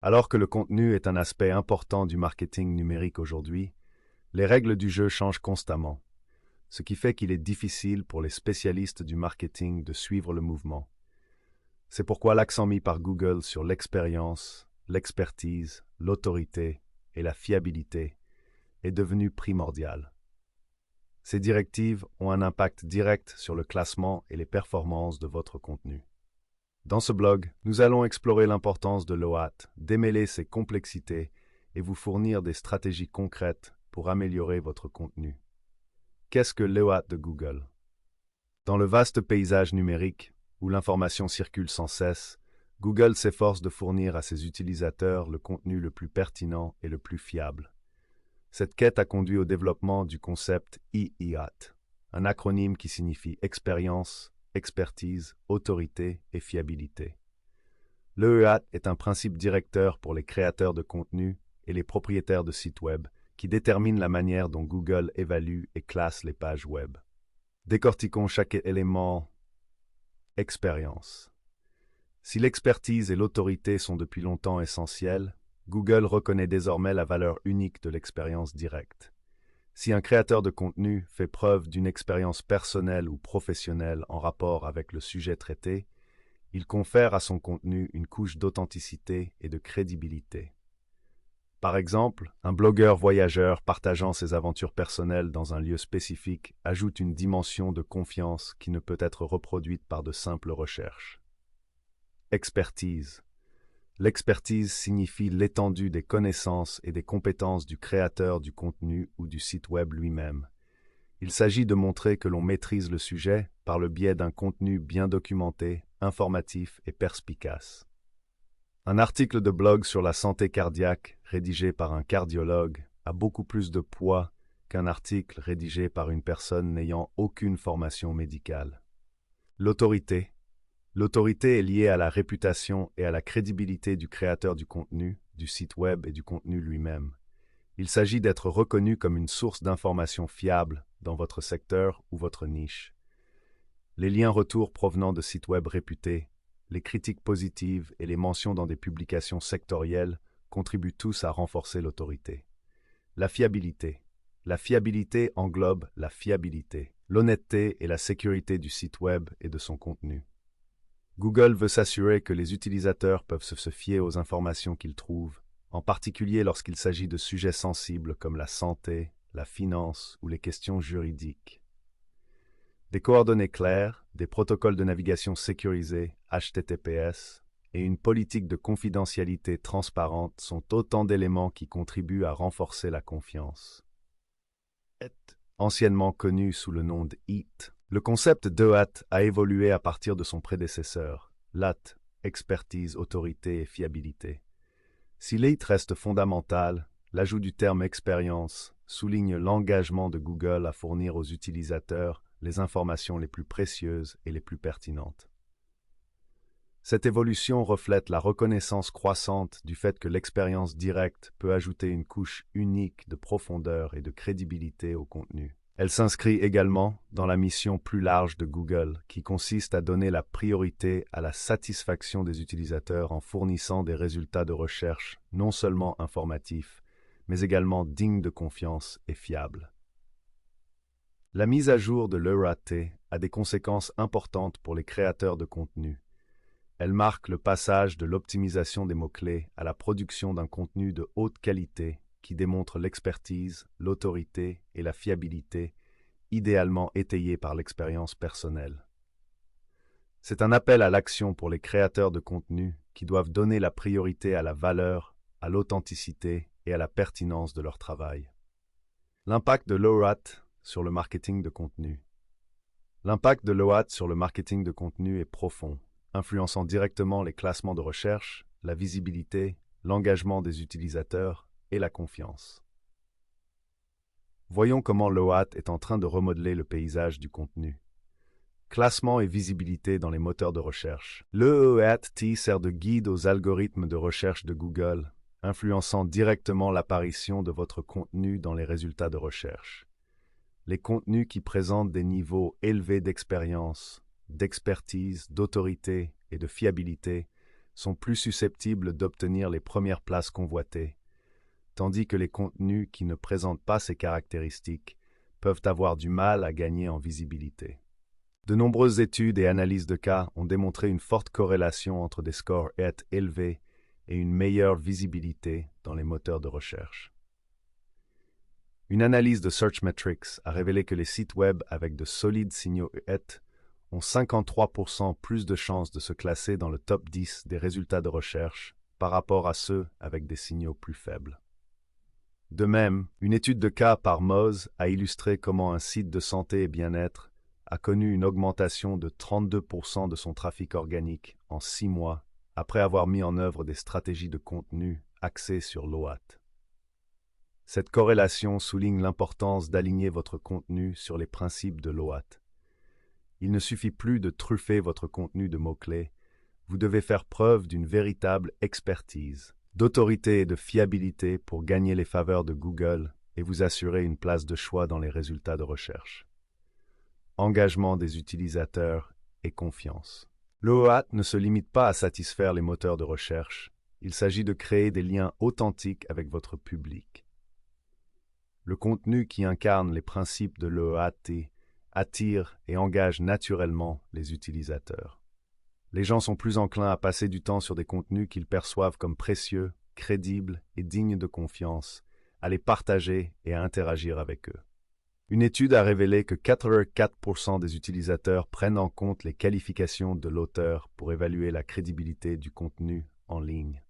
Alors que le contenu est un aspect important du marketing numérique aujourd'hui, les règles du jeu changent constamment, ce qui fait qu'il est difficile pour les spécialistes du marketing de suivre le mouvement. C'est pourquoi l'accent mis par Google sur l'expérience, l'expertise, l'autorité et la fiabilité est devenu primordial. Ces directives ont un impact direct sur le classement et les performances de votre contenu. Dans ce blog, nous allons explorer l'importance de l'OAT, démêler ses complexités et vous fournir des stratégies concrètes pour améliorer votre contenu. Qu'est-ce que l'OAT de Google? Dans le vaste paysage numérique, où l'information circule sans cesse, Google s'efforce de fournir à ses utilisateurs le contenu le plus pertinent et le plus fiable. Cette quête a conduit au développement du concept EIAT, un acronyme qui signifie expérience, expertise, autorité et fiabilité. L'EAT est un principe directeur pour les créateurs de contenu et les propriétaires de sites web qui détermine la manière dont Google évalue et classe les pages web. Décortiquons chaque élément. Expérience. Si l'expertise et l'autorité sont depuis longtemps essentielles, Google reconnaît désormais la valeur unique de l'expérience directe. Si un créateur de contenu fait preuve d'une expérience personnelle ou professionnelle en rapport avec le sujet traité, il confère à son contenu une couche d'authenticité et de crédibilité. Par exemple, un blogueur voyageur partageant ses aventures personnelles dans un lieu spécifique ajoute une dimension de confiance qui ne peut être reproduite par de simples recherches. Expertise. L'expertise signifie l'étendue des connaissances et des compétences du créateur du contenu ou du site web lui-même. Il s'agit de montrer que l'on maîtrise le sujet par le biais d'un contenu bien documenté, informatif et perspicace. Un article de blog sur la santé cardiaque rédigé par un cardiologue a beaucoup plus de poids qu'un article rédigé par une personne n'ayant aucune formation médicale. L'autorité. L'autorité est liée à la réputation et à la crédibilité du créateur du contenu, du site web et du contenu lui-même. Il s'agit d'être reconnu comme une source d'informations fiable dans votre secteur ou votre niche. Les liens retours provenant de sites web réputés, les critiques positives et les mentions dans des publications sectorielles contribuent tous à renforcer l'autorité. La fiabilité. La fiabilité englobe la fiabilité, l'honnêteté et la sécurité du site web et de son contenu. Google veut s'assurer que les utilisateurs peuvent se fier aux informations qu'ils trouvent, en particulier lorsqu'il s'agit de sujets sensibles comme la santé, la finance ou les questions juridiques. Des coordonnées claires, des protocoles de navigation sécurisés, HTTPS, et une politique de confidentialité transparente sont autant d'éléments qui contribuent à renforcer la confiance. Anciennement connu sous le nom d'EAT, le concept d'EAT a évolué à partir de son prédécesseur, LAT, expertise, autorité et fiabilité. Si l'EAT reste fondamental, l'ajout du terme expérience souligne l'engagement de Google à fournir aux utilisateurs les informations les plus précieuses et les plus pertinentes. Cette évolution reflète la reconnaissance croissante du fait que l'expérience directe peut ajouter une couche unique de profondeur et de crédibilité au contenu. Elle s'inscrit également dans la mission plus large de Google, qui consiste à donner la priorité à la satisfaction des utilisateurs en fournissant des résultats de recherche non seulement informatifs, mais également dignes de confiance et fiables. La mise à jour de l'ERAT a des conséquences importantes pour les créateurs de contenu. Elle marque le passage de l'optimisation des mots-clés à la production d'un contenu de haute qualité qui démontre l'expertise, l'autorité et la fiabilité, idéalement étayée par l'expérience personnelle. C'est un appel à l'action pour les créateurs de contenu qui doivent donner la priorité à la valeur, à l'authenticité et à la pertinence de leur travail. L'impact de l'OAT sur le marketing de contenu. L'impact de l'OAT sur le marketing de contenu est profond, influençant directement les classements de recherche, la visibilité, l'engagement des utilisateurs et la confiance. Voyons comment l'OAT est en train de remodeler le paysage du contenu. Classement et visibilité dans les moteurs de recherche. L'EAT sert de guide aux algorithmes de recherche de Google, influençant directement l'apparition de votre contenu dans les résultats de recherche. Les contenus qui présentent des niveaux élevés d'expérience, d'expertise, d'autorité et de fiabilité sont plus susceptibles d'obtenir les premières places convoitées, tandis que les contenus qui ne présentent pas ces caractéristiques peuvent avoir du mal à gagner en visibilité. De nombreuses études et analyses de cas ont démontré une forte corrélation entre des scores élevés et une meilleure visibilité dans les moteurs de recherche. Une analyse de Searchmetrics a révélé que les sites web avec de solides signaux ont 53% plus de chances de se classer dans le top 10 des résultats de recherche par rapport à ceux avec des signaux plus faibles. De même, une étude de cas par Moz a illustré comment un site de santé et bien-être a connu une augmentation de 32% de son trafic organique en 6 mois après avoir mis en œuvre des stratégies de contenu axées sur l'OAT. Cette corrélation souligne l'importance d'aligner votre contenu sur les principes de l'OAT. Il ne suffit plus de truffer votre contenu de mots-clés, vous devez faire preuve d'une véritable expertise, d'autorité et de fiabilité pour gagner les faveurs de Google et vous assurer une place de choix dans les résultats de recherche. Engagement des utilisateurs et confiance. L'OAT ne se limite pas à satisfaire les moteurs de recherche, il s'agit de créer des liens authentiques avec votre public. Le contenu qui incarne les principes de l'OAT attire et engage naturellement les utilisateurs. Les gens sont plus enclins à passer du temps sur des contenus qu'ils perçoivent comme précieux, crédibles et dignes de confiance, à les partager et à interagir avec eux. Une étude a révélé que 84% des utilisateurs prennent en compte les qualifications de l'auteur pour évaluer la crédibilité du contenu en ligne.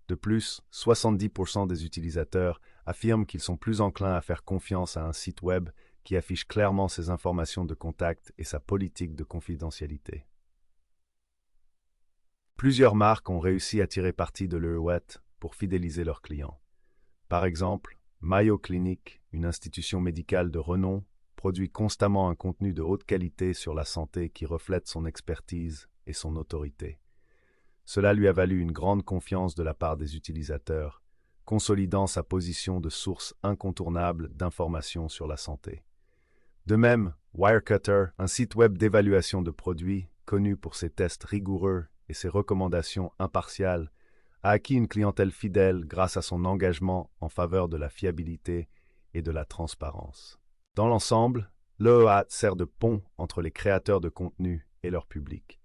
De plus, 70% des utilisateurs affirment qu'ils sont plus enclins à faire confiance à un site web qui affiche clairement ses informations de contact et sa politique de confidentialité. Plusieurs marques ont réussi à tirer parti de l'OAT pour fidéliser leurs clients. Par exemple, Mayo Clinic, une institution médicale de renom, produit constamment un contenu de haute qualité sur la santé qui reflète son expertise et son autorité. Cela lui a valu une grande confiance de la part des utilisateurs, consolidant sa position de source incontournable d'informations sur la santé. De même, Wirecutter, un site web d'évaluation de produits, connu pour ses tests rigoureux et ses recommandations impartiales, a acquis une clientèle fidèle grâce à son engagement en faveur de la fiabilité et de la transparence. Dans l'ensemble, l'OAT sert de pont entre les créateurs de contenu et leur public.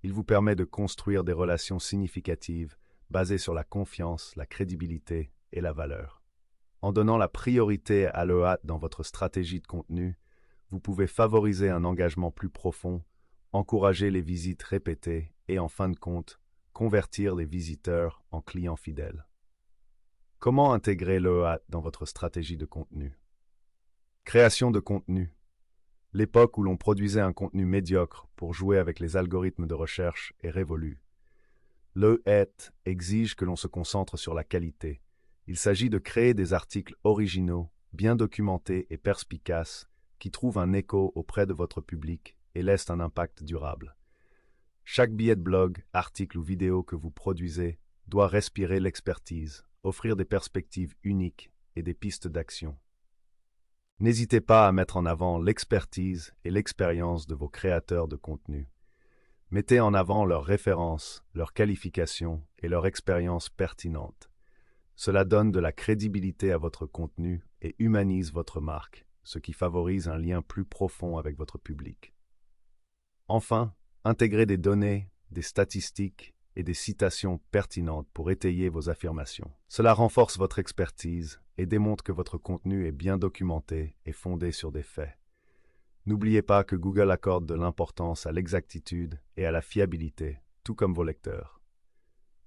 Il vous permet de construire des relations significatives basées sur la confiance, la crédibilité et la valeur. En donnant la priorité à l'OAT dans votre stratégie de contenu, vous pouvez favoriser un engagement plus profond, encourager les visites répétées et, en fin de compte, convertir les visiteurs en clients fidèles. Comment intégrer l'OAT dans votre stratégie de contenu? Création de contenu. L'époque où l'on produisait un contenu médiocre pour jouer avec les algorithmes de recherche est révolue. L'OAT exige que l'on se concentre sur la qualité. Il s'agit de créer des articles originaux, bien documentés et perspicaces, qui trouvent un écho auprès de votre public et laissent un impact durable. Chaque billet de blog, article ou vidéo que vous produisez doit respirer l'expertise, offrir des perspectives uniques et des pistes d'action. N'hésitez pas à mettre en avant l'expertise et l'expérience de vos créateurs de contenu. Mettez en avant leurs références, leurs qualifications et leur expérience pertinente. Cela donne de la crédibilité à votre contenu et humanise votre marque, ce qui favorise un lien plus profond avec votre public. Enfin, intégrez des données, des statistiques et des citations pertinentes pour étayer vos affirmations. Cela renforce votre expertise et démontre que votre contenu est bien documenté et fondé sur des faits. N'oubliez pas que Google accorde de l'importance à l'exactitude et à la fiabilité, tout comme vos lecteurs.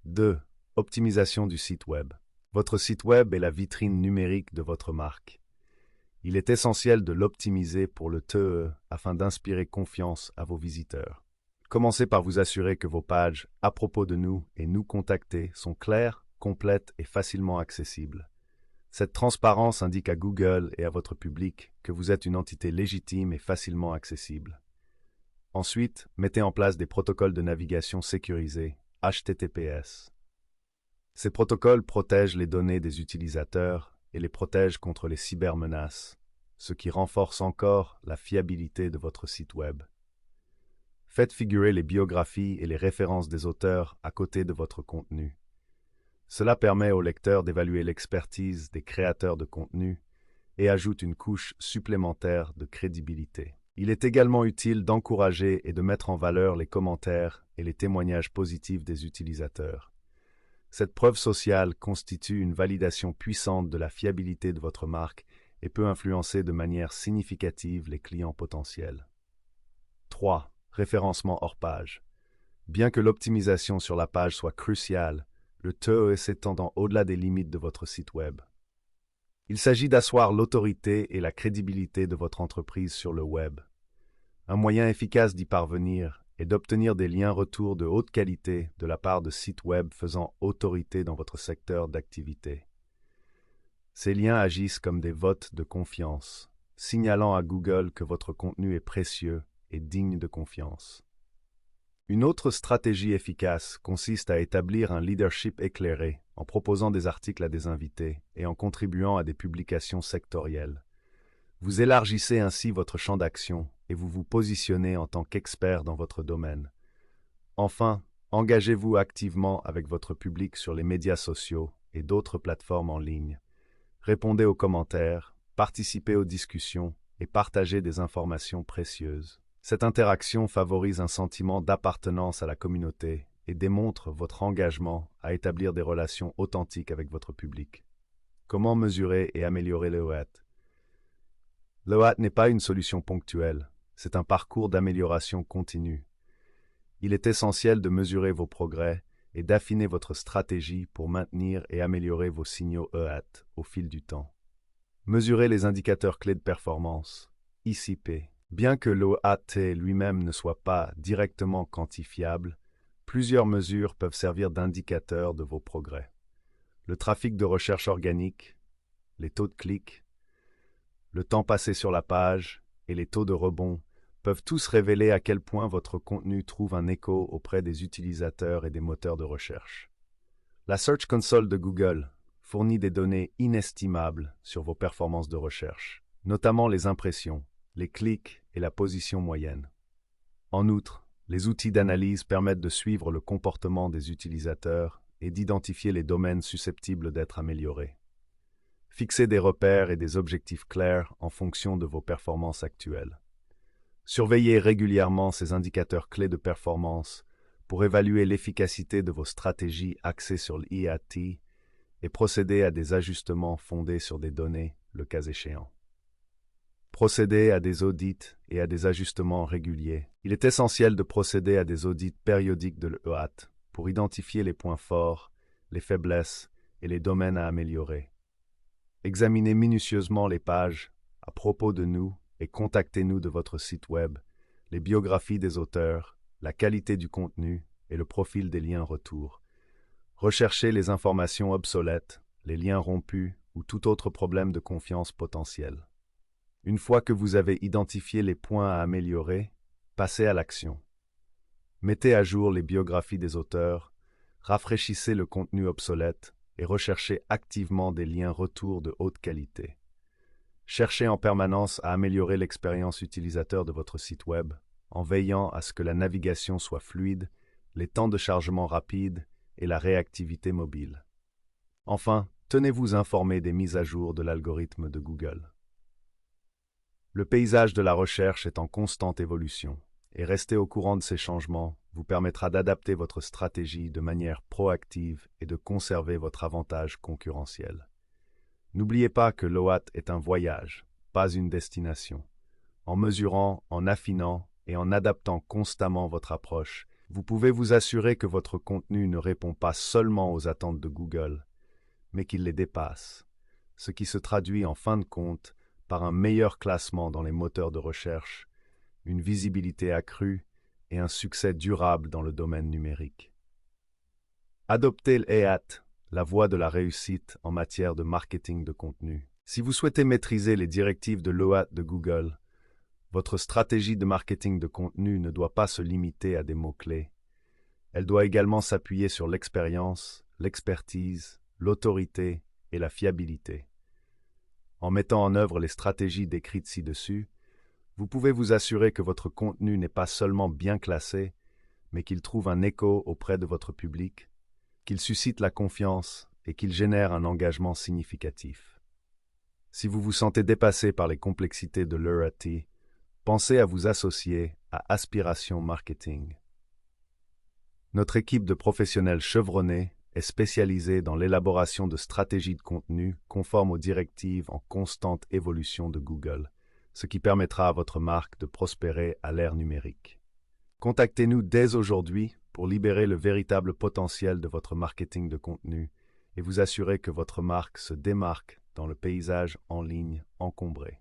2. Optimisation du site web. Votre site web est la vitrine numérique de votre marque. Il est essentiel de l'optimiser pour le TE afin d'inspirer confiance à vos visiteurs. Commencez par vous assurer que vos pages à propos de nous et nous contacter sont claires, complètes et facilement accessibles. Cette transparence indique à Google et à votre public que vous êtes une entité légitime et facilement accessible. Ensuite, mettez en place des protocoles de navigation sécurisés, HTTPS. Ces protocoles protègent les données des utilisateurs et les protègent contre les cybermenaces, ce qui renforce encore la fiabilité de votre site web. Faites figurer les biographies et les références des auteurs à côté de votre contenu. Cela permet aux lecteurs d'évaluer l'expertise des créateurs de contenu et ajoute une couche supplémentaire de crédibilité. Il est également utile d'encourager et de mettre en valeur les commentaires et les témoignages positifs des utilisateurs. Cette preuve sociale constitue une validation puissante de la fiabilité de votre marque et peut influencer de manière significative les clients potentiels. 3. Référencement hors page. Bien que l'optimisation sur la page soit cruciale, le TOE s'étendant au-delà des limites de votre site web. Il s'agit d'asseoir l'autorité et la crédibilité de votre entreprise sur le web. Un moyen efficace d'y parvenir est d'obtenir des liens retours de haute qualité de la part de sites web faisant autorité dans votre secteur d'activité. Ces liens agissent comme des votes de confiance, signalant à Google que votre contenu est précieux et digne de confiance. Une autre stratégie efficace consiste à établir un leadership éclairé en proposant des articles à des invités et en contribuant à des publications sectorielles. Vous élargissez ainsi votre champ d'action et vous vous positionnez en tant qu'expert dans votre domaine. Enfin, engagez-vous activement avec votre public sur les médias sociaux et d'autres plateformes en ligne. Répondez aux commentaires, participez aux discussions et partagez des informations précieuses. Cette interaction favorise un sentiment d'appartenance à la communauté et démontre votre engagement à établir des relations authentiques avec votre public. Comment mesurer et améliorer le l'OAT? L'OAT n'est pas une solution ponctuelle, c'est un parcours d'amélioration continue. Il est essentiel de mesurer vos progrès et d'affiner votre stratégie pour maintenir et améliorer vos signaux EAT au fil du temps. Mesurez les indicateurs clés de performance, ICP. Bien que l'OAT lui-même ne soit pas directement quantifiable, plusieurs mesures peuvent servir d'indicateurs de vos progrès. Le trafic de recherche organique, les taux de clic, le temps passé sur la page et les taux de rebond peuvent tous révéler à quel point votre contenu trouve un écho auprès des utilisateurs et des moteurs de recherche. La Search Console de Google fournit des données inestimables sur vos performances de recherche, notamment les impressions, les clics et la position moyenne. En outre, les outils d'analyse permettent de suivre le comportement des utilisateurs et d'identifier les domaines susceptibles d'être améliorés. Fixez des repères et des objectifs clairs en fonction de vos performances actuelles. Surveillez régulièrement ces indicateurs clés de performance pour évaluer l'efficacité de vos stratégies axées sur l'IAT et procéder à des ajustements fondés sur des données, le cas échéant. Procéder à des audits et à des ajustements réguliers. Il est essentiel de procéder à des audits périodiques de l'EAT pour identifier les points forts, les faiblesses et les domaines à améliorer. Examinez minutieusement les pages à propos de nous et contactez-nous de votre site web, les biographies des auteurs, la qualité du contenu et le profil des liens retour. Recherchez les informations obsolètes, les liens rompus ou tout autre problème de confiance potentiel. Une fois que vous avez identifié les points à améliorer, passez à l'action. Mettez à jour les biographies des auteurs, rafraîchissez le contenu obsolète et recherchez activement des liens retour de haute qualité. Cherchez en permanence à améliorer l'expérience utilisateur de votre site web, en veillant à ce que la navigation soit fluide, les temps de chargement rapides et la réactivité mobile. Enfin, tenez-vous informé des mises à jour de l'algorithme de Google. Le paysage de la recherche est en constante évolution, et rester au courant de ces changements vous permettra d'adapter votre stratégie de manière proactive et de conserver votre avantage concurrentiel. N'oubliez pas que l'OAT est un voyage, pas une destination. En mesurant, en affinant et en adaptant constamment votre approche, vous pouvez vous assurer que votre contenu ne répond pas seulement aux attentes de Google, mais qu'il les dépasse, ce qui se traduit en fin de compte par un meilleur classement dans les moteurs de recherche, une visibilité accrue et un succès durable dans le domaine numérique. Adoptez l'EAT, la voie de la réussite en matière de marketing de contenu. Si vous souhaitez maîtriser les directives de l'OAT de Google, votre stratégie de marketing de contenu ne doit pas se limiter à des mots-clés. Elle doit également s'appuyer sur l'expérience, l'expertise, l'autorité et la fiabilité. En mettant en œuvre les stratégies décrites ci-dessus, Vous pouvez vous assurer que votre contenu n'est pas seulement bien classé, mais qu'il trouve un écho auprès de votre public, qu'il suscite la confiance et qu'il génère un engagement significatif. Si vous vous sentez dépassé par les complexités de l'ERT, pensez à vous associer à Aspiration Marketing. Notre équipe de professionnels chevronnés est spécialisée dans l'élaboration de stratégies de contenu conformes aux directives en constante évolution de Google, ce qui permettra à votre marque de prospérer à l'ère numérique. Contactez-nous dès aujourd'hui pour libérer le véritable potentiel de votre marketing de contenu et vous assurer que votre marque se démarque dans le paysage en ligne encombré.